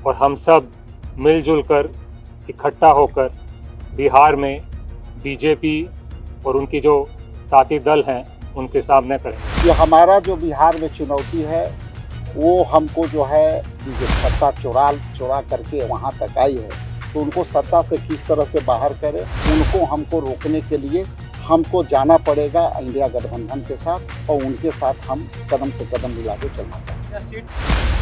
और हम सब मिलजुल कर इकट्ठा होकर बिहार में बीजेपी और उनकी जो साथी दल हैं उनके सामने करें। ये हमारा जो बिहार में चुनौती है वो हमको जो है सत्ता चुरा करके वहाँ तक आई है, तो उनको सत्ता से किस तरह से बाहर करें, उनको हमको रोकने के लिए हमको जाना पड़ेगा इंडिया गठबंधन के साथ और उनके साथ हम कदम से कदम मिला के चलना चाहते हैं।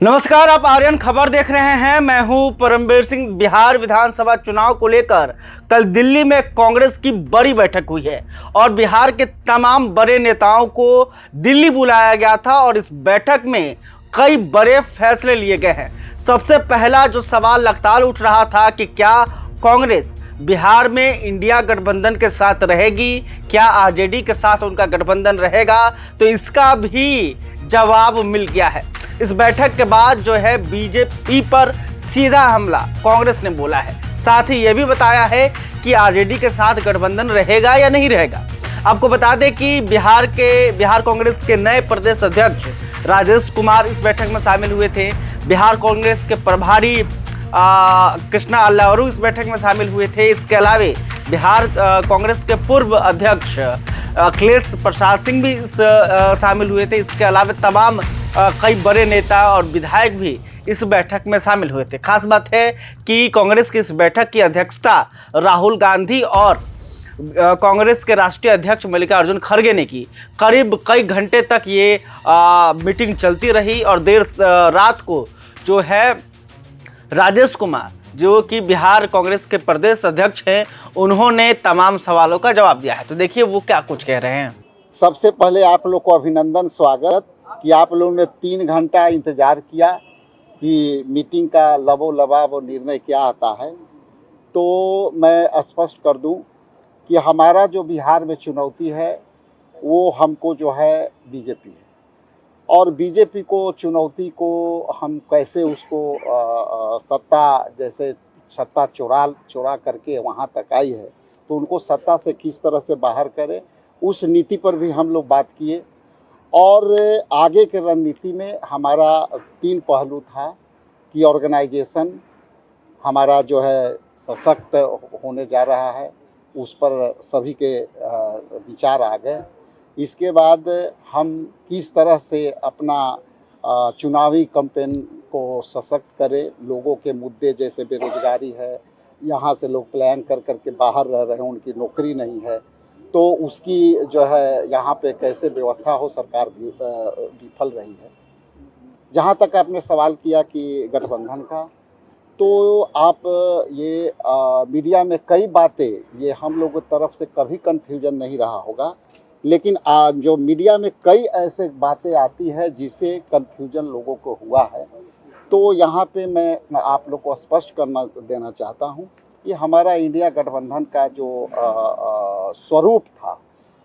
नमस्कार, आप आर्यन खबर देख रहे हैं। मैं हूं परमवीर सिंह। बिहार विधानसभा चुनाव को लेकर कल दिल्ली में कांग्रेस की बड़ी बैठक हुई है और बिहार के तमाम बड़े नेताओं को दिल्ली बुलाया गया था और इस बैठक में कई बड़े फैसले लिए गए हैं। सबसे पहला जो सवाल लगातार उठ रहा था कि क्या कांग्रेस बिहार में इंडिया गठबंधन के साथ रहेगी, क्या आरजेडी के साथ उनका गठबंधन रहेगा, तो इसका भी जवाब मिल गया है। इस बैठक के बाद जो है बीजेपी पर सीधा हमला कांग्रेस ने बोला है। साथ ही यह भी बताया है कि आरजेडी के साथ गठबंधन रहेगा या नहीं रहेगा। आपको बता दें कि बिहार कांग्रेस के नए प्रदेश अध्यक्ष राजेश कुमार इस बैठक में शामिल हुए थे। बिहार कांग्रेस के प्रभारी कृष्णा अल्लावरू इस बैठक में शामिल हुए थे। इसके अलावा बिहार कांग्रेस के पूर्व अध्यक्ष अखिलेश प्रसाद सिंह भी शामिल हुए थे। इसके अलावा तमाम कई बड़े नेता और विधायक भी इस बैठक में शामिल हुए थे। खास बात है कि कांग्रेस की इस बैठक की अध्यक्षता राहुल गांधी और कांग्रेस के राष्ट्रीय अध्यक्ष मल्लिकार्जुन खड़गे ने की। करीब कई घंटे तक ये मीटिंग चलती रही और देर रात को जो है राजेश कुमार, जो कि बिहार कांग्रेस के प्रदेश अध्यक्ष हैं, उन्होंने तमाम सवालों का जवाब दिया है। तो देखिए वो क्या कुछ कह रहे हैं। सबसे पहले आप लोग को अभिनंदन, स्वागत कि आप लोगों ने 3 घंटा इंतजार किया कि मीटिंग का लबो लबाब और निर्णय क्या आता है। तो मैं स्पष्ट कर दूं कि हमारा जो बिहार में चुनौती है वो हमको जो है बीजेपी है, और बीजेपी को चुनौती को हम कैसे उसको सत्ता चुरा करके वहाँ तक आई है, तो उनको सत्ता से किस तरह से बाहर करें, उस नीति पर भी हम लोग बात किए। और आगे के रणनीति में हमारा 3 पहलू था कि ऑर्गेनाइजेशन हमारा जो है सशक्त होने जा रहा है, उस पर सभी के विचार आ गए। इसके बाद हम किस तरह से अपना चुनावी कैंपेन को सशक्त करें, लोगों के मुद्दे जैसे बेरोजगारी है, यहाँ से लोग प्लान कर करके बाहर रह रहे हैं, उनकी नौकरी नहीं है, तो उसकी जो है यहाँ पे कैसे व्यवस्था हो, सरकार भी विफल रही है। जहाँ तक आपने सवाल किया कि गठबंधन का, तो आप ये मीडिया में कई बातें, ये हम लोगों की तरफ से कभी कन्फ्यूजन नहीं रहा होगा, लेकिन जो मीडिया में कई ऐसे बातें आती है जिससे कन्फ्यूजन लोगों को हुआ है। तो यहाँ पे मैं आप लोग को स्पष्ट करना देना चाहता हूँ कि हमारा इंडिया गठबंधन का जो स्वरूप था,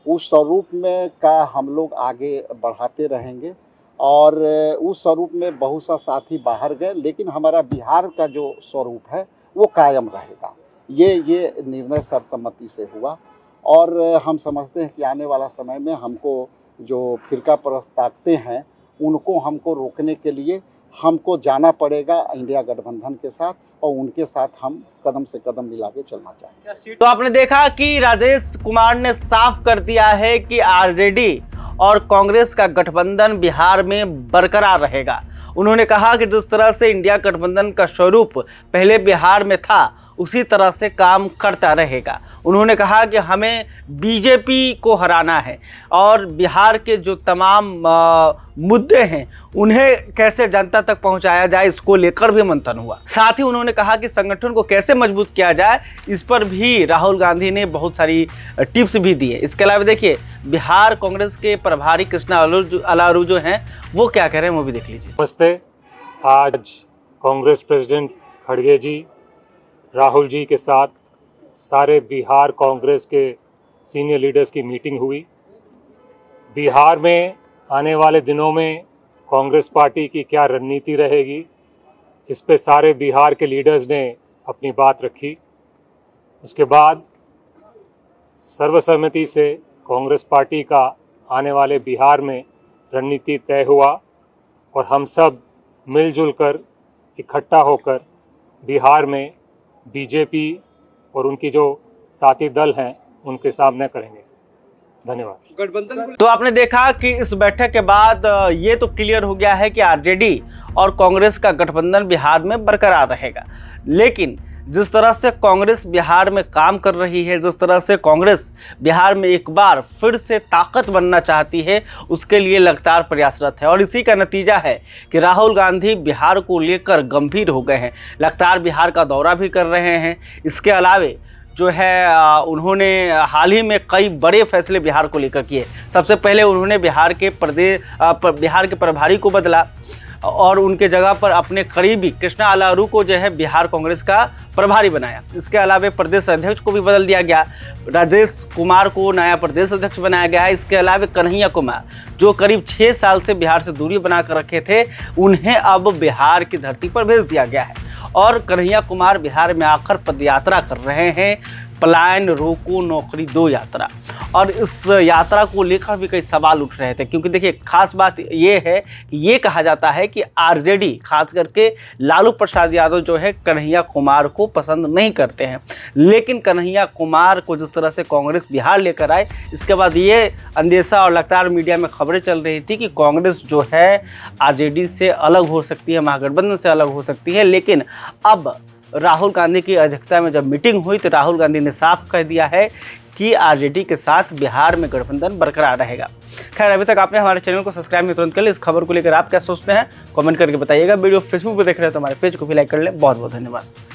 उस स्वरूप में का हम लोग आगे बढ़ाते रहेंगे और उस स्वरूप में बहुत सा साथी बाहर गए, लेकिन हमारा बिहार का जो स्वरूप है वो कायम रहेगा। ये निर्णय सर्वसम्मति से हुआ और हम समझते हैं कि आने वाला समय में हमको जो फिरका परस्त ताकतें हैं उनको हमको रोकने के लिए हमको जाना पड़ेगा इंडिया गठबंधन के साथ और उनके साथ हम कदम से कदम मिला के चलना चाहेंगे। तो आपने देखा कि राजेश कुमार ने साफ कर दिया है कि आरजेडी और कांग्रेस का गठबंधन बिहार में बरकरार रहेगा। उन्होंने कहा कि जिस तरह से इंडिया गठबंधन का स्वरूप पहले बिहार में था उसी तरह से काम करता रहेगा। उन्होंने कहा कि हमें बीजेपी को हराना है और बिहार के जो तमाम मुद्दे हैं उन्हें कैसे जनता तक पहुंचाया जाए, इसको लेकर भी मंथन हुआ। साथ ही उन्होंने कहा कि संगठन को कैसे मजबूत किया जाए, इस पर भी राहुल गांधी ने बहुत सारी टिप्स भी दिए। इसके अलावा देखिए बिहार कांग्रेस के प्रभारी कृष्णा अल्लावरू जो हैं वो क्या कह रहे हैं वो भी देख लीजिए। नमस्ते। आज कांग्रेस प्रेसिडेंट खड़गे जी, राहुल जी के साथ सारे बिहार कांग्रेस के सीनियर लीडर्स की मीटिंग हुई। बिहार में आने वाले दिनों में कांग्रेस पार्टी की क्या रणनीति रहेगी, इस पे सारे बिहार के लीडर्स ने अपनी बात रखी। उसके बाद सर्वसम्मति से कांग्रेस पार्टी का आने वाले बिहार में रणनीति तय हुआ और हम सब मिलजुल कर इकट्ठा होकर बिहार में बीजेपी और उनकी जो साथी दल हैं उनके सामने करेंगे। धन्यवाद। तो आपने देखा कि इस बैठक के बाद ये तो क्लियर हो गया है कि आरजेडी और कांग्रेस का गठबंधन बिहार में बरकरार रहेगा, लेकिन जिस तरह से कांग्रेस बिहार में काम कर रही है, जिस तरह से कांग्रेस बिहार में एक बार फिर से ताकत बनना चाहती है, उसके लिए लगातार प्रयासरत है। और इसी का नतीजा है कि राहुल गांधी बिहार को लेकर गंभीर हो गए हैं, लगातार बिहार का दौरा भी कर रहे हैं। इसके अलावे जो है उन्होंने हाल ही में कई बड़े फैसले बिहार को लेकर किए। सबसे पहले उन्होंने बिहार के प्रभारी को बदला और उनके जगह पर अपने करीबी कृष्णा आलारू को जो है बिहार कांग्रेस का प्रभारी बनाया। इसके अलावा प्रदेश अध्यक्ष को भी बदल दिया गया, राजेश कुमार को नया प्रदेश अध्यक्ष बनाया गया है। इसके अलावा कन्हैया कुमार जो करीब 6 साल से बिहार से दूरी बना कर रखे थे, उन्हें अब बिहार की धरती पर भेज दिया गया है और कन्हैया कुमार बिहार में आकर पदयात्रा कर रहे हैं, पलायन रोको नौकरी दो यात्रा। और इस यात्रा को लेकर भी कई सवाल उठ रहे थे, क्योंकि देखिए खास बात ये है कि ये कहा जाता है कि आरजेडी खास करके लालू प्रसाद यादव जो है कन्हैया कुमार को पसंद नहीं करते हैं, लेकिन कन्हैया कुमार को जिस तरह से कांग्रेस बिहार लेकर आए, इसके बाद ये अंदेशा और लगातार मीडिया में खबरें चल रही थी कि कांग्रेस जो है आरजेडी से अलग हो सकती है, महागठबंधन से अलग हो सकती है। लेकिन अब राहुल गांधी की अध्यक्षता में जब मीटिंग हुई तो राहुल गांधी ने साफ कह दिया है कि आरजेडी के साथ बिहार में गठबंधन बरकरार रहेगा। खैर, अभी तक आपने हमारे चैनल को सब्सक्राइब नहीं तुरंत कर ले। इस खबर को लेकर आप क्या सोचते हैं कमेंट करके बताइएगा। वीडियो फेसबुक पर देख रहे हैं तो हमारे पेज को भी लाइक कर लें। बहुत बहुत धन्यवाद।